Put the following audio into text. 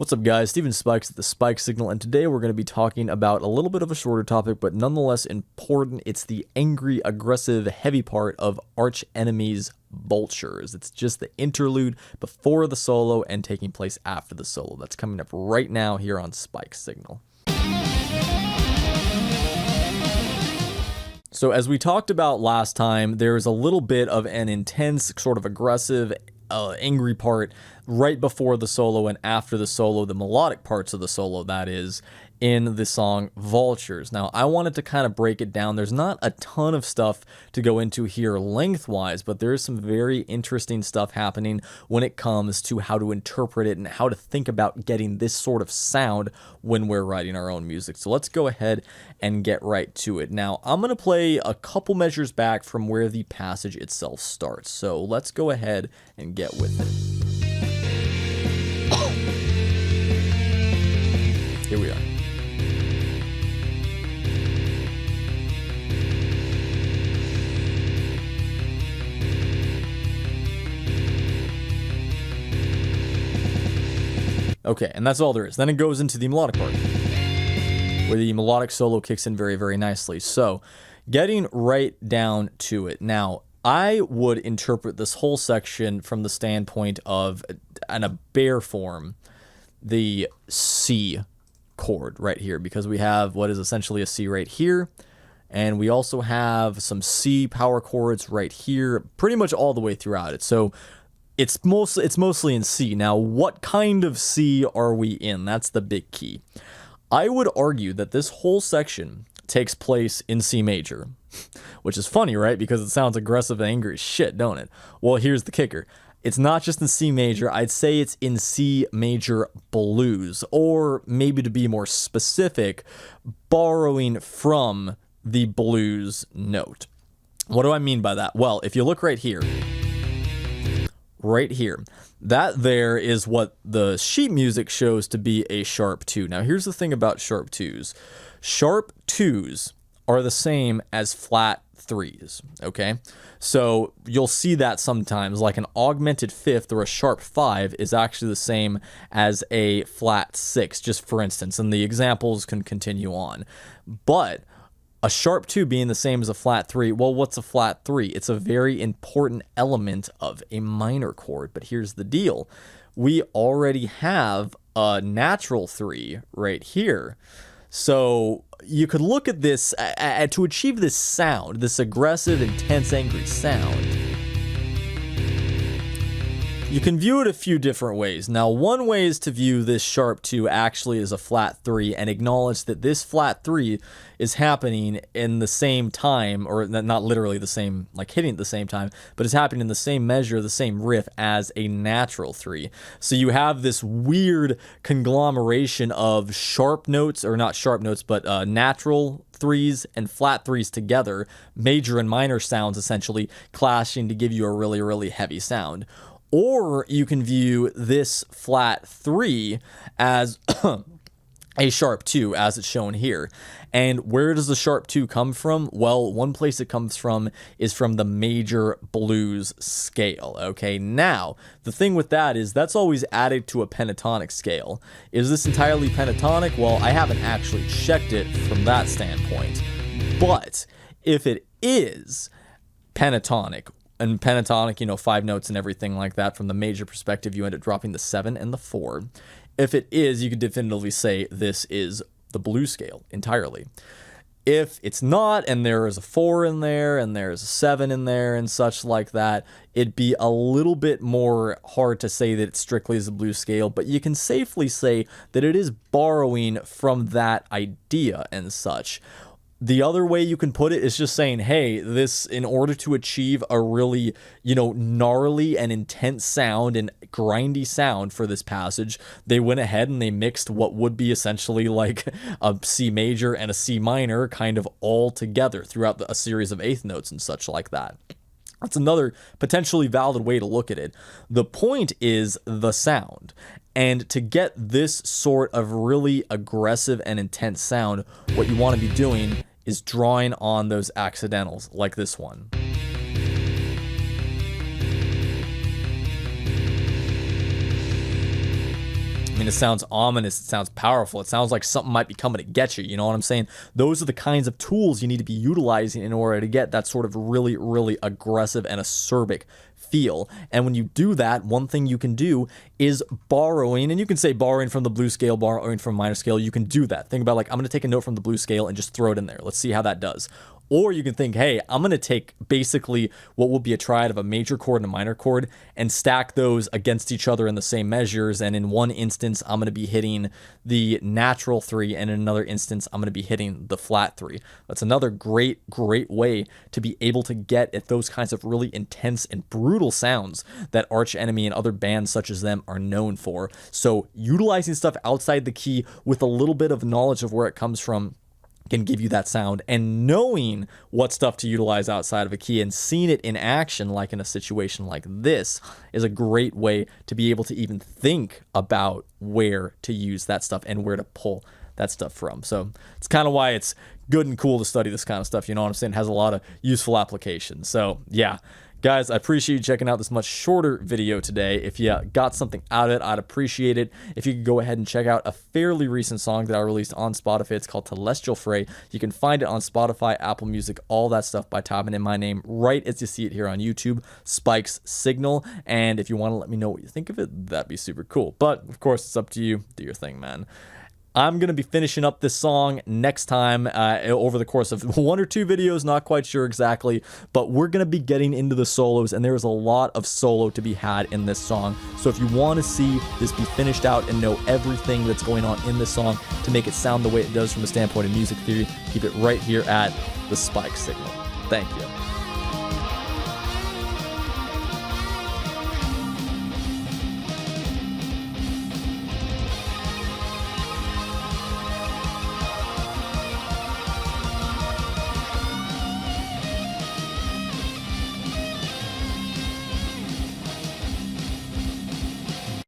What's up, guys? Steven Spikes at the Spike Signal, and today we're going to be talking about a little bit of a shorter topic, but nonetheless important. It's the angry, aggressive, heavy part of Arch Enemy's Vultures. It's just the interlude before the solo and taking place after the solo. That's coming up right now here on Spike Signal. So as we talked about last time, there's a little bit of an intense, sort of aggressive, angry part right before the solo and after the solo, the melodic parts of the solo, that is, in the song Vultures. Now, I wanted to kind of break it down. There's not a ton of stuff to go into here lengthwise, but there is some very interesting stuff happening when it comes to how to interpret it and how to think about getting this sort of sound when we're writing our own music. So let's go ahead and get right to it. Now, I'm going to play a couple measures back from where the passage itself starts. So let's go ahead and get with it. Here we are. Okay, and that's all there is. Then it goes into the melodic part, where the melodic solo kicks in very, very nicely. So, getting right down to it. Now, I would interpret this whole section from the standpoint of, in a bare form, the C chord right here, because we have what is essentially a C right here, and we also have some C power chords right here, pretty much all the way throughout it. So, it's mostly in C. Now, what kind of C are we in? That's the big key. I would argue that this whole section takes place in C major, which is funny, right? Because it sounds aggressive and angry as shit, don't it? Well, here's the kicker. It's not just in C major. I'd say it's in C major blues, or maybe to be more specific, borrowing from the blues note. What do I mean by that? Well, if you look right here, that there is what the sheet music shows to be a sharp 2. Now, here's the thing about sharp 2s. Sharp 2s are the same as flat 3s, okay? So you'll see that sometimes, like an augmented 5th or a sharp 5 is actually the same as a flat 6, just for instance, and the examples can continue on. But a sharp 2 being the same as a flat 3, well, what's a flat 3? It's a very important element of a minor chord, but here's the deal. We already have a natural 3 right here. So you could look at this, to achieve this sound, this aggressive, intense, angry sound, you can view it a few different ways. Now, one way is to view this sharp 2 actually as a flat 3 and acknowledge that this flat 3 is happening in the same time, or not literally the same, like hitting at the same time, but it's happening in the same measure, the same riff as a natural 3. So you have this weird conglomeration of sharp notes, or not sharp notes, but natural 3s and flat 3s together, major and minor sounds essentially clashing to give you a really, really heavy sound. Or you can view this flat 3 as a sharp 2, as it's shown here. And where does the sharp 2 come from? Well, one place it comes from is from the major blues scale, okay? Now, the thing with that is that's always added to a pentatonic scale. Is this entirely pentatonic? Well, I haven't actually checked it from that standpoint. But if it is pentatonic, and pentatonic, you know, 5 notes and everything like that, from the major perspective, you end up dropping the 7 and the 4. If it is, you could definitively say this is the blues scale entirely. If it's not, and there is a 4 in there, and there's a 7 in there, and such like that, it'd be a little bit more hard to say that it strictly is a blues scale, but you can safely say that it is borrowing from that idea and such. The other way you can put it is just saying, hey, this, in order to achieve a really, you know, gnarly and intense sound and grindy sound for this passage, they went ahead and they mixed what would be essentially like a C major and a C minor kind of all together throughout a series of eighth notes and such like that. That's another potentially valid way to look at it. The point is the sound. And to get this sort of really aggressive and intense sound, what you want to be doing is drawing on those accidentals like this one. mean, it sounds ominous, it sounds powerful, it sounds like something might be coming to get you, you know what I'm saying? Those are the kinds of tools you need to be utilizing in order to get that sort of really, really aggressive and acerbic feel. And when you do that, one thing you can do is borrowing, and you can say borrowing from the blues scale, borrowing from minor scale, you can do that. Think about like, I'm going to take a note from the blues scale and just throw it in there. Let's see how that does. Or you can think, hey, I'm going to take basically what will be a triad of a major chord and a minor chord and stack those against each other in the same measures. And in one instance, I'm going to be hitting the natural 3, and in another instance, I'm going to be hitting the flat 3. That's another great way to be able to get at those kinds of really intense and brutal sounds that Arch Enemy and other bands such as them are known for. So utilizing stuff outside the key with a little bit of knowledge of where it comes from can give you that sound, and knowing what stuff to utilize outside of a key and seeing it in action, like in a situation like this, is a great way to be able to even think about where to use that stuff and where to pull that stuff from. So it's kind of why it's good and cool to study this kind of stuff, you know what I'm saying? It has a lot of useful applications. So yeah, guys, I appreciate you checking out this much shorter video today. If you got something out of it, I'd appreciate it if you could go ahead and check out a fairly recent song that I released on Spotify. It's called Celestial Fray. You can find it on Spotify, Apple Music, all that stuff by typing in my name right as you see it here on YouTube, Spikes.signal. And if you want to let me know what you think of it, that'd be super cool. But of course, it's up to you. Do your thing, man. I'm going to be finishing up this song next time over the course of 1 or 2 videos, not quite sure exactly, but we're going to be getting into the solos, and there is a lot of solo to be had in this song. So if you want to see this be finished out and know everything that's going on in this song to make it sound the way it does from a standpoint of music theory, keep it right here at the Spike Signal. Thank you.